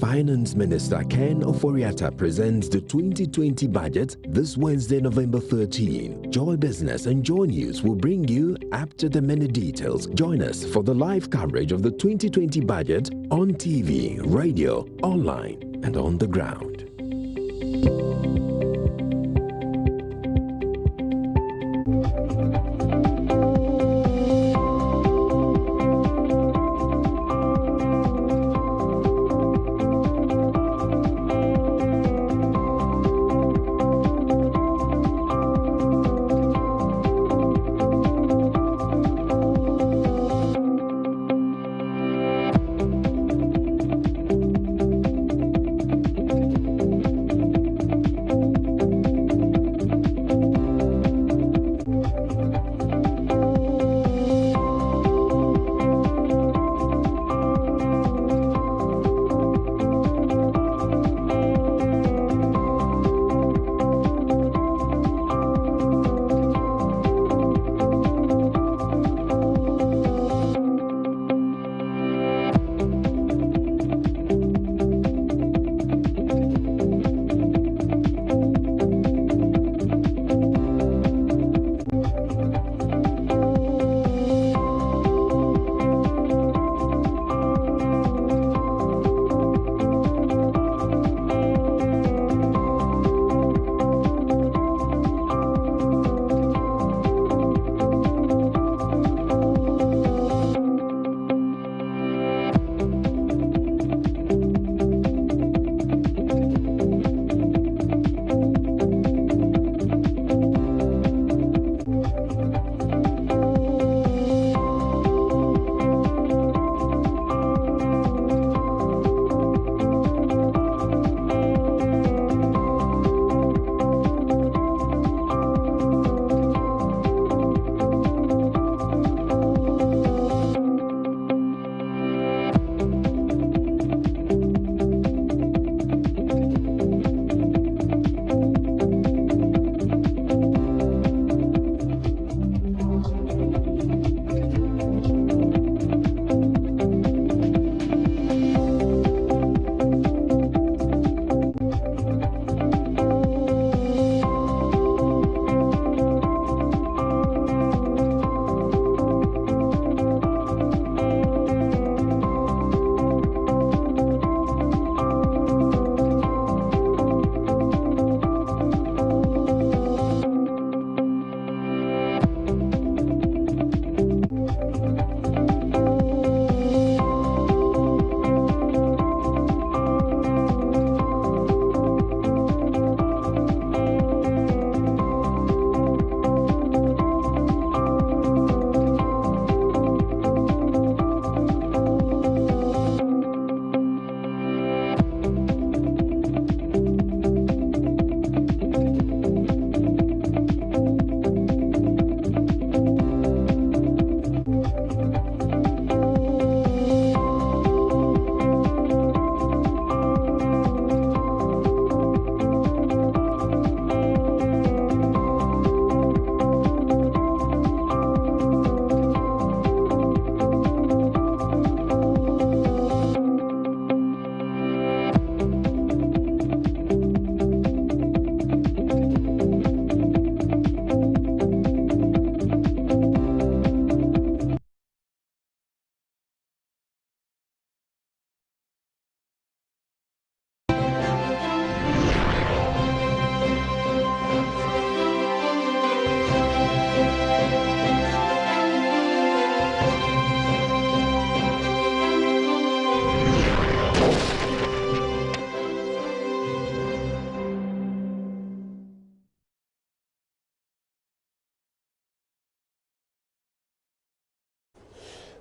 Finance Minister Ken Ofori-Atta presents the 2020 budget this Wednesday, November 13. Joy Business and Joy News will bring you up-to-the-minute details. Join us for the live coverage of the 2020 budget on TV, radio, online, and on the ground.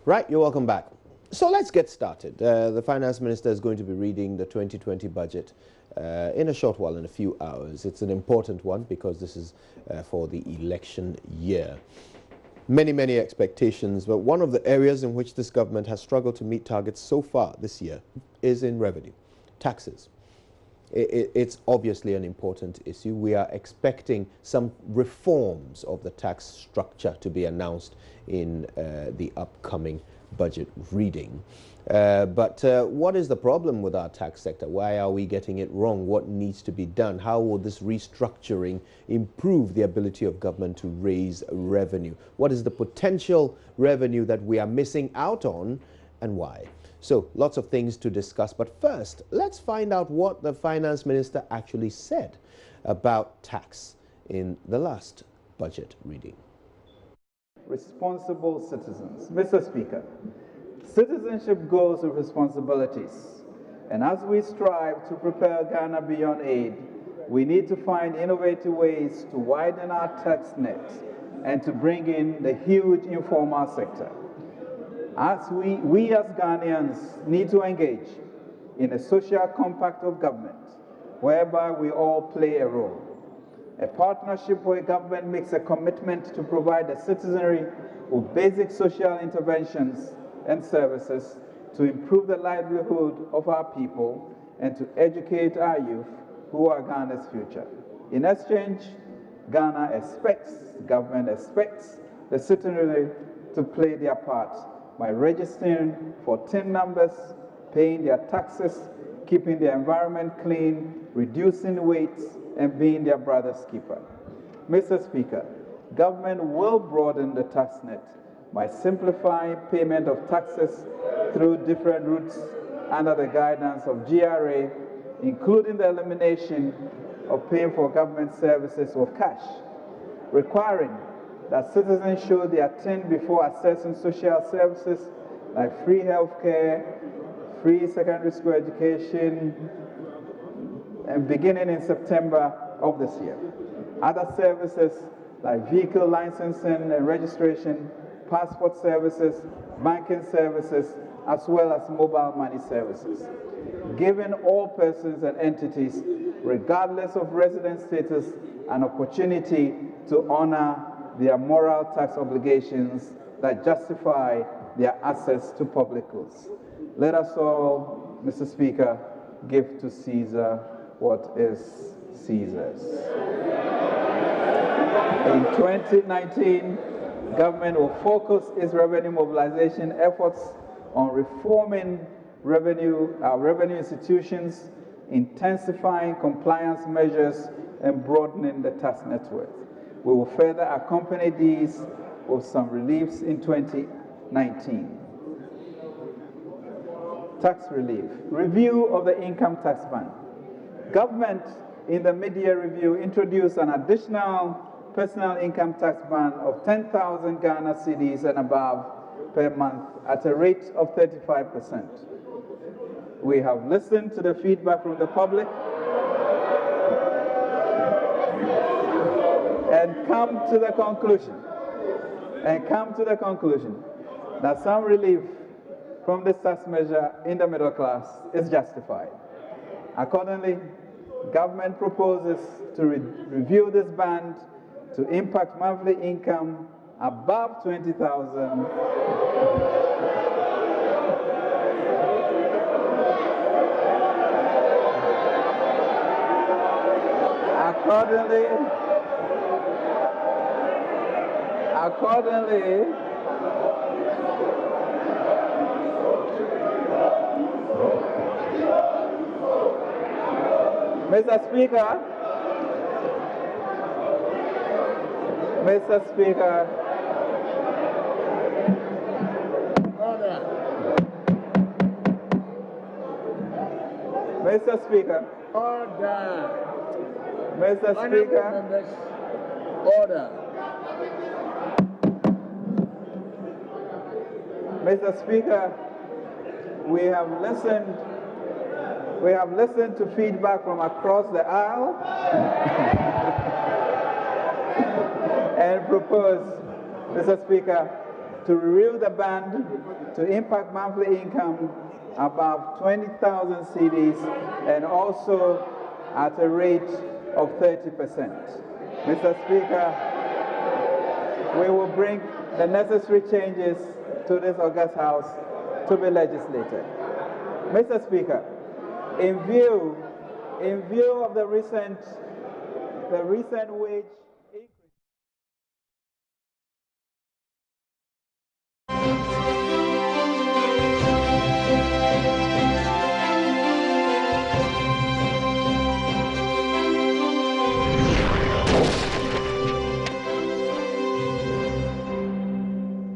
Right, you're welcome back. So let's get started. The Finance Minister is going to be reading the 2020 budget in a short while, in a few hours. It's an important one because this is for the election year. Many expectations, but one of the areas in which this government has struggled to meet targets so far this year is in revenue, taxes. It's obviously an important issue. We are expecting some reforms of the tax structure to be announced in the upcoming budget reading. But what is the problem with our tax sector? Why are we getting it wrong? What needs to be done? How will this restructuring improve the ability of government to raise revenue? What is the potential revenue that we are missing out on, and why? So lots of things to discuss, but first let's find out what the finance minister actually said about tax in the last budget reading. Responsible citizens. Mr. Speaker, citizenship goes with responsibilities, and as we strive to prepare Ghana beyond aid, we need to find innovative ways to widen our tax net and to bring in the huge informal sector. As we as Ghanaians need to engage in a social compact of government whereby we all play a role. A partnership where government makes a commitment to provide the citizenry with basic social interventions and services to improve the livelihood of our people and to educate our youth who are Ghana's future. In exchange, Ghana expects, government expects the citizenry to play their part by registering for TIN numbers, paying their taxes, keeping the environment clean, reducing weights, and being their brother's keeper. Mr. Speaker, government will broaden the tax net by simplifying payment of taxes through different routes under the guidance of GRA, including the elimination of paying for government services with cash, requiring that citizens show their TIN before accessing social services like free healthcare, free secondary school education, and beginning in September of this year. Other services like vehicle licensing and registration, passport services, banking services, as well as mobile money services, giving all persons and entities, regardless of resident status, an opportunity to honor their moral tax obligations that justify their access to public goods. Let us all, Mr. Speaker, give to Caesar what is Caesar's. In 2019, government will focus its revenue mobilization efforts on reforming our revenue institutions, intensifying compliance measures, and broadening the tax network. We will further accompany these with some reliefs in 2019. Tax relief. Review of the income tax ban. Government, in the mid-year review, introduced an additional personal income tax ban of 10,000 Ghana cedis and above per month at a rate of 35%. We have listened to the feedback from the public and come to the conclusion that some relief from this tax measure in the middle class is justified. Accordingly, government proposes to review this band to impact monthly income above 20,000 Accordingly, Mr. Speaker, Order. Mr. Speaker, Order. Mr. Honorable Speaker, members, order. Mr. Speaker, we have listened to feedback from across the aisle and propose, Mr. Speaker, to review the band to impact monthly income above 20,000 cedis and also at a rate of 30%. Mr. Speaker, we will bring the necessary changes to this August House to be legislated. Mr. Speaker, in view of the recent wage increase. Thank you.